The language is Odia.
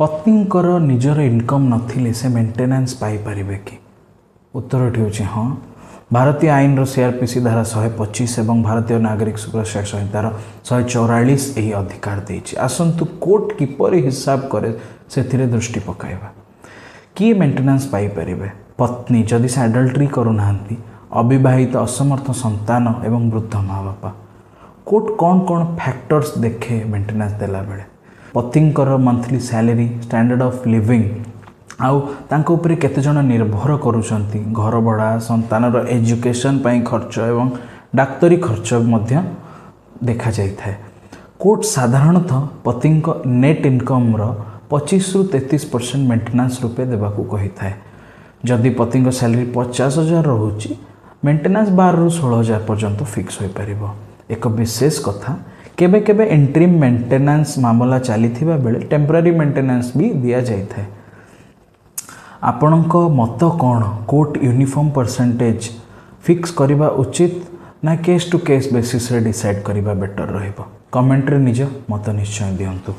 पत्नीଙ୍କର ନିଜର ଇନକମ୍ ନଥିଲେ ସେ ମେଣ୍ଟେନାନ୍ସ ପାଇପାରିବେ କି? ଉତ୍ତରଟି ହେଉଛି ହଁ। ଭାରତୀୟ ଆଇନର CRPC ଧାରା 125 ଏବଂ ଭାରତୀୟ ନାଗରିକ ସୁରକ୍ଷା ସଂହିତାର 144 ଏହି ଅଧିକାର ଦେଇଛି। ଆସନ୍ତୁ କୋର୍ଟ କିପରି ହିସାବ କରେ ସେଥିରେ ଦୃଷ୍ଟି ପକାଇବା। କିଏ ମେଣ୍ଟେନାନ୍ସ ପାଇପାରିବେ? ପତ୍ନୀ ଯଦି ସେ ଆଡଲ୍ଟରି କରୁନାହାନ୍ତି, ଅବିବାହିତ ଅସମର୍ଥ ସନ୍ତାନ ଏବଂ ବୃଦ୍ଧ ମା ବାପା। କୋର୍ଟ କ'ଣ କ'ଣ ଫ୍ୟାକ୍ଟର୍ସ ଦେଖେ ମେଣ୍ଟେନାନ୍ସ ଦେଲାବେଳେ? ପତିଙ୍କର monthly salary, standard of living, ଆଉ ତାଙ୍କ ଉପରେ କେତେଜଣ ନିର୍ଭର କରୁଛନ୍ତି, ଘର ଭଡ଼ା, ସନ୍ତାନର ଏଜୁକେସନ୍ ପାଇଁ ଖର୍ଚ୍ଚ ଏବଂ ଡାକ୍ତରୀ ଖର୍ଚ୍ଚ ମଧ୍ୟ ଦେଖାଯାଇଥାଏ। କୋର୍ଟ ସାଧାରଣତଃ ପତିଙ୍କ ନେଟ୍ ଇନକମ୍ର 25ରୁ 33% ମେଣ୍ଟେନାନ୍ସ ରୂପେ ଦେବାକୁ କହିଥାଏ। ଯଦି ପତିଙ୍କ ସ୍ୟାଲେରୀ 50,000 ରହୁଛି, ମେଣ୍ଟେନାନ୍ସ 12ରୁ 16,000 ପର୍ଯ୍ୟନ୍ତ ଫିକ୍ସ ହୋଇପାରିବ। ଏକ ବିଶେଷ କଥା, କେବେ କେବେ ଇଣ୍ଟରିମ୍ ମେଣ୍ଟେନାନ୍ସ ମାମଲା ଚାଲିଥିବା ବେଳେ ଟେମ୍ପୋରାରୀ ମେଣ୍ଟେନାନ୍ସ ବି ଦିଆଯାଇଥାଏ। ଆପଣଙ୍କ ମତ କ'ଣ? କୋର୍ଟ ୟୁନିଫର୍ମ ପରସେଣ୍ଟେଜ ଫିକ୍ସ କରିବା ଉଚିତ ନା କେସ୍ ଟୁ କେସ୍ ବେସିସ୍ରେ ଡିସାଇଡ଼୍ କରିବା ବେଟର୍ ରହିବ? କମେଣ୍ଟରେ ନିଜ ମତ ନିଶ୍ଚୟ ଦିଅନ୍ତୁ।